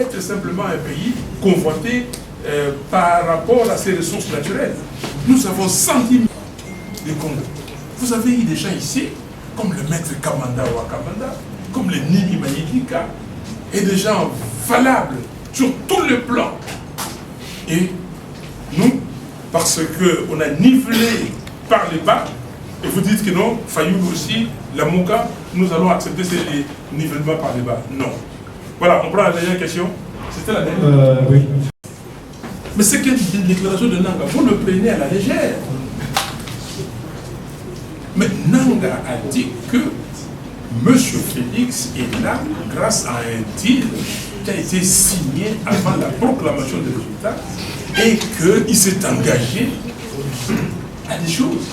être simplement un pays convoité par rapport à ses ressources naturelles. Nous avons 110 000 de Congo. Vous avez eu des gens ici, comme le maître Kamanda Wakamanda, comme le Nini Mayidika, et des gens valables sur tous les plans. Et nous, parce qu'on a nivelé par les bas, et vous dites que non, Fayoul aussi, la Mouka, nous allons accepter ces nivellements par les bas. Non. Voilà, on prend la dernière question. C'était la dernière. Oui. Mais c'est qu'une déclaration de Nanga, vous le prenez à la légère. Mais Nanga a dit que M. Félix est là grâce à un deal qui a été signé avant la proclamation des résultats et qu'il s'est engagé à des choses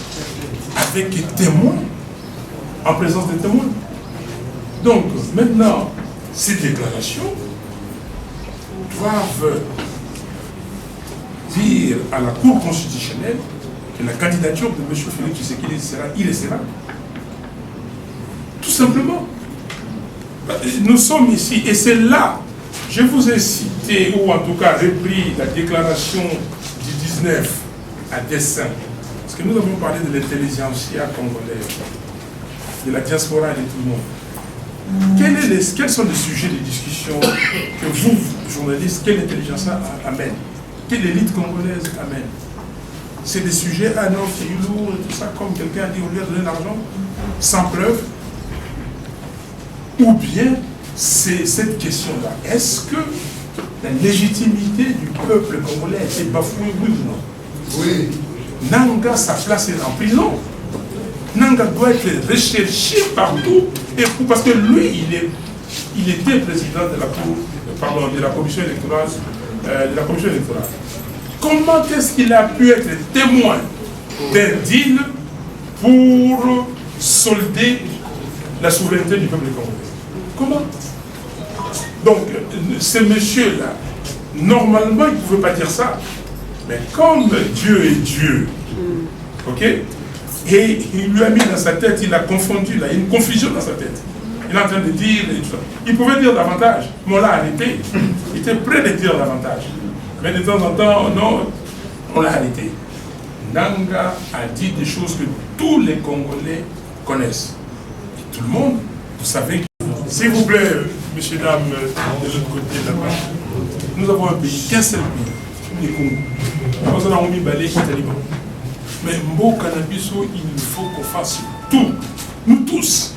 avec des témoins, en présence des témoins. Donc maintenant, ces déclarations doivent dire à la Cour constitutionnelle que la candidature de M. Félix Tshisekedi il sera. Tout simplement. Nous sommes ici, et c'est là, je vous ai cité, ou en tout cas repris la déclaration du 19 à dessein, parce que nous avons parlé de l'intelligentsia congolaise, de la diaspora et de tout le monde. Quels sont les sujets de discussion que vous, journalistes, quelle intelligentsia amène? Quelle élite congolaise amène? C'est des sujets, ah non, c'est lourd et tout ça, comme quelqu'un a dit, au lieu de donner l'argent, sans preuve. Ou bien, c'est cette question-là. Est-ce que la légitimité du peuple congolais est bafouée, oui ou non? Oui. Nanga, sa place est en prison. Nanga doit être recherché partout. Et parce que lui, il était président de la cour, pardon, de la commission électorale. Comment est-ce qu'il a pu être témoin d'un deal pour solder la souveraineté du peuple congolais? Comment? Donc, ce monsieur-là, normalement, il ne pouvait pas dire ça. Mais comme Dieu est Dieu, ok? Et il lui a mis dans sa tête, il a confondu, là, il y a une confusion dans sa tête. Il est en train de dire, il pouvait dire davantage, mais on l'a arrêté. Il était prêt de dire davantage. Mais de temps en temps, non, on l'a arrêté. Nanga a dit des choses que tous les Congolais connaissent. Et tout le monde, vous savez, s'il vous plaît, messieurs, dames, de l'autre côté là-bas, nous avons un pays, qu'un seul pays, le Congo. Nous avons mis balai Liban. Mais Mbo Canabiso, il faut qu'on fasse tout. Nous tous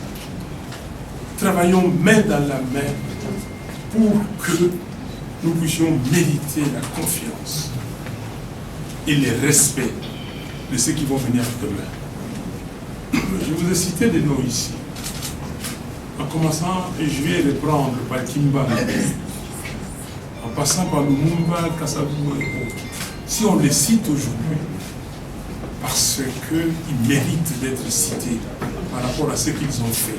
travaillons main dans la main pour que nous puissions mériter la confiance et le respect de ceux qui vont venir demain. Je vous ai cité des noms ici. En commençant, et je vais reprendre par Kimba, en passant par Lumumba, Kassabou et autres. Si on les cite aujourd'hui, parce qu'ils méritent d'être cités par rapport à ce qu'ils ont fait,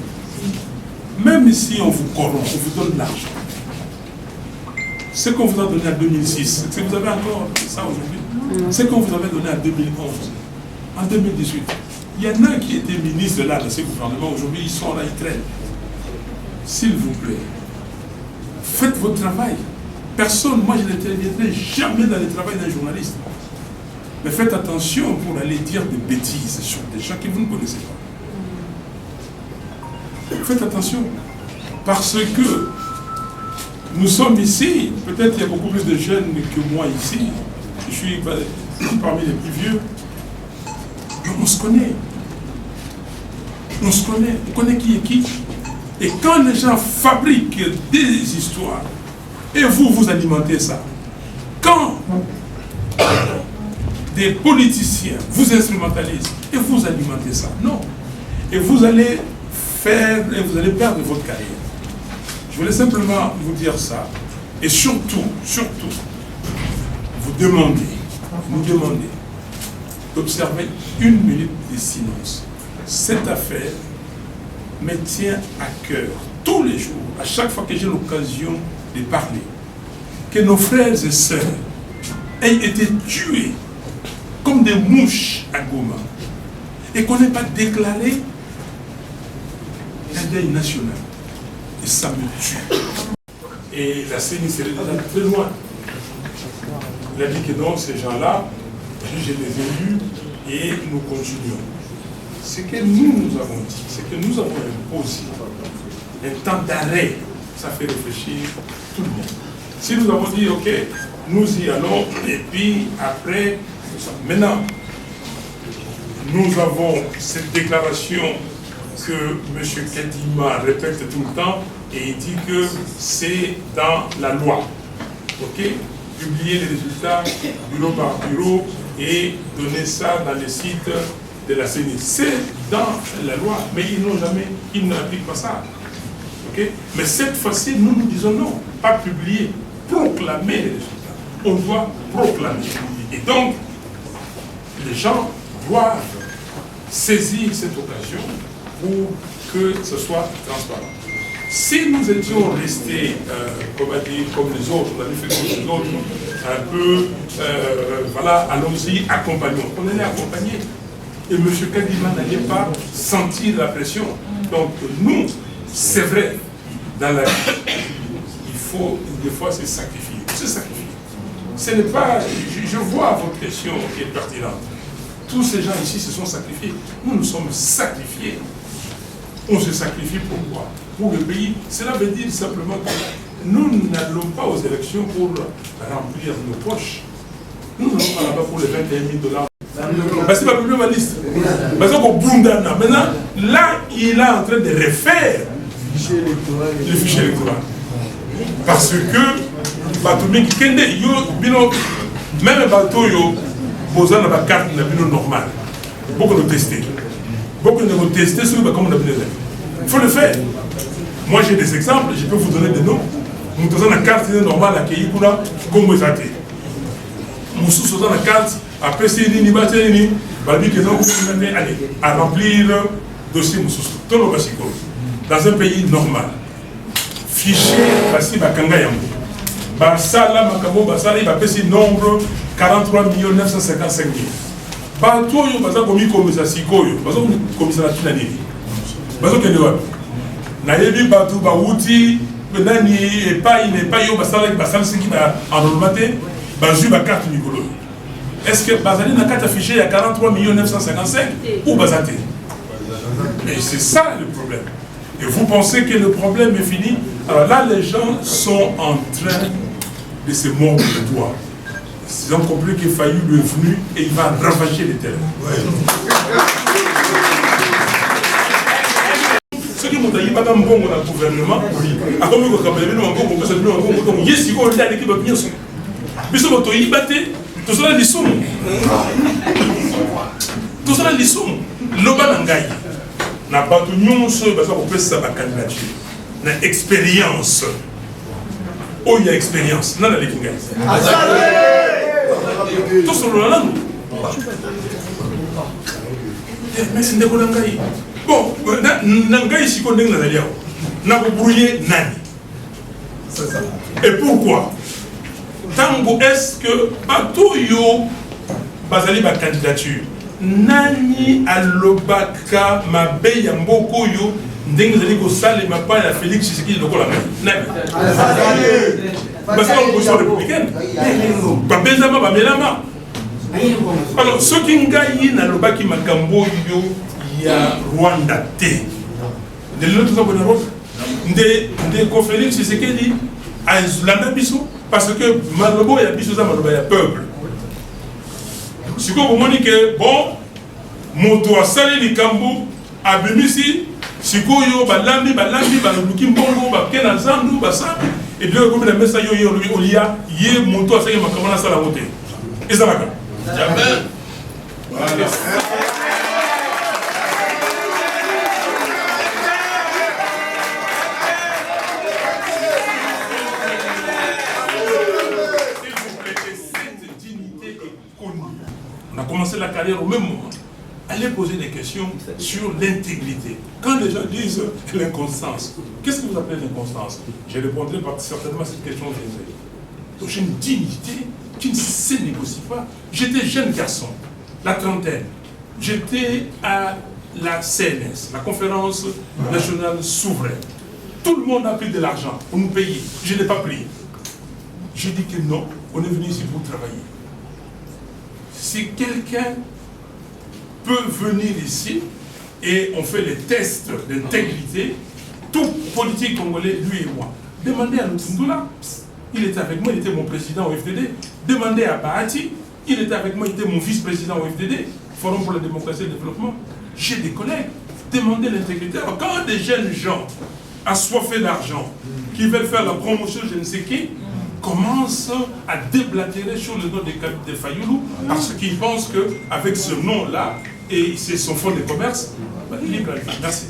même si on vous corrompt, on vous donne de l'argent, ce qu'on vous a donné en 2006, est-ce que vous avez encore ça aujourd'hui? Ce qu'on vous avait donné en 2011, en 2018, il y en a qui étaient ministres là de ce gouvernement, aujourd'hui ils sont là, ils traînent. S'il vous plaît, faites votre travail. Personne, moi je n'interviendrai jamais dans le travail d'un journaliste. Mais faites attention pour aller dire des bêtises sur des gens que vous ne connaissez pas. Faites attention. Parce que nous sommes ici, peut-être il y a beaucoup plus de jeunes que moi ici. Je suis parmi les plus vieux. Mais on se connaît. On se connaît. On connaît qui est qui. Et quand les gens fabriquent des histoires, et vous alimentez ça, quand des politiciens vous instrumentalisent, et vous alimentez ça, non. Et vous allez perdre votre carrière. Je voulais simplement vous dire ça, et surtout, vous demandez d'observer 1 minute de silence. Cette affaire me tient à cœur tous les jours, à chaque fois que j'ai l'occasion de parler, que nos frères et sœurs aient été tués comme des mouches à Goma et qu'on n'ait pas déclaré un deuil national. Et ça me tue. et la CENI serait déjà très loin. Il a dit que donc ces gens-là, je les ai eus et nous continuons. Ce que nous avons dit, c'est que nous avons imposé un temps d'arrêt. Ça fait réfléchir tout le monde. Si nous avons dit, ok, nous y allons, et puis après, maintenant, nous avons cette déclaration que M. Kadima répète tout le temps, et il dit que c'est dans la loi. Ok? Publier les résultats bureau par bureau et donner ça dans les sites de la CENI. C'est dans la loi, mais ils n'appliquent pas ça. Okay? Mais cette fois-ci, nous disons non, pas publier, proclamer les résultats. On doit proclamer. Et donc, les gens doivent saisir cette occasion pour que ce soit transparent. Si nous étions restés, comme les autres, on avait fait comme les autres, un peu, voilà, allons-y, accompagnons. On allait accompagner. Et M. Kadima n'allait pas sentir la pression. Donc, nous, c'est vrai, dans la vie, il faut des fois se sacrifier. Se sacrifier. Ce n'est pas, je vois votre question qui est pertinente. Tous ces gens ici se sont sacrifiés. Nous nous sommes sacrifiés. On se sacrifie pourquoi? Pour le pays. Cela veut dire simplement que nous n'allons pas aux élections pour remplir nos poches. Nous n'allons pas là-bas pour les 21 000 $. Parce que c'est pas plus ma liste. Parce qu'on Bundana. Maintenant, là, il est en train de refaire le fichier électoral. Parce que, Batoumi qui kende, même bateau, besoin de la carte normale. Beaucoup de tester. Beaucoup de tester sur le comme on a besoin. Il faut le faire. Moi j'ai des exemples, je peux vous donner des noms. Nous avons la carte normale à Kéikoula, comme vous avez. Nous sommes la carte, après c'est une bataille, à remplir le dossier dans un pays normal. Fichier, Bassi Bakanga Yambo. Basala Makabo Basala, il va passer nombre 43 955 000. Bato yo baza komi komisa sikoyo, baza komisa la tunani. Bazo kende wapi? Na yebi bato ba wuti, nani epai yo basala siki ba enrôlement bazu ba carte Nicolo. Est-ce que bazali na carte affichée il y a 43 955 ou bazate? Mais c'est ça le problème. Et vous pensez que le problème est fini? Alors là, les gens sont en train de se mordre le doigt. Ils ont compris que Fayou est venu et il va ravager les terres. Ceux qui m'ont dit pas dans le gouvernement, à comme ils ont capé le nom, donc yes, ils vont aller l'équipe bien sûr. Mais ce que tu as dit, tout ça les sous. Tout ça les sous. L'obanangaï. N'a pas tout le monde parce qu'on peut ça ma candidature. N'a expérience. Oh, il y a expérience. Non, la l'équipe. Tout sur la langue. Mais c'est un Nangaï. Bon, Nangaï, si on est dans la liao, n'a pas brouillé Nani. Et pourquoi? Tango, est-ce que partout yo basali ma candidature? Nani alobaka mabe ya mboko yo ndenge zali ko sale mapa ya Félix Tshisekedi lokola nani? Parce que l'opposition républicaine, Babenzama Bamelama. Alors, ce qui ngayi na lobaki makambo yo ya Rwanda te. De l'autre côté de l'Europe, de Félix Tshisekedi a landa biso parce que malobo ya biso za maloba ya peuple. Si vous me dites que bon, moto a sali likambo abimisi sikoyo balambi baluki mbongo bakena zandu basa. Et bien, comme il a mis ça, il y a un monto à ça, il y a un ça la montée. Et ça va quand? Jamais. Voilà. Cette dignité est connue. On a commencé la carrière au même moment. Allez poser des questions sur l'intégrité. Quand les gens disent l'inconstance, qu'est-ce que vous appelez l'inconstance? Je répondrai certainement à cette question. Donc j'ai une dignité qui ne se négocie pas. J'étais jeune garçon, la trentaine. J'étais à la CNS, la Conférence nationale souveraine. Tout le monde a pris de l'argent pour nous payer. Je n'ai pas pris. Je dis que non, on est venu ici pour travailler. Si quelqu'un peut venir ici et on fait les tests d'intégrité, tout politique congolais, lui et moi, demandez à Ntundula, il était avec moi, il était mon président au FDD. Demandez à Bahati, il était avec moi, il était mon vice-président au FDD, Forum pour la démocratie et le développement. J'ai des collègues, demandez l'intégrité. Alors quand des jeunes gens assoiffés d'argent, qui veulent faire la promotion je ne sais qui, commencent à déblatérer sur le nom de Fayoulou, parce qu'ils pensent qu'avec ce nom-là, et c'est son fonds de commerce, il est gratuit. Merci.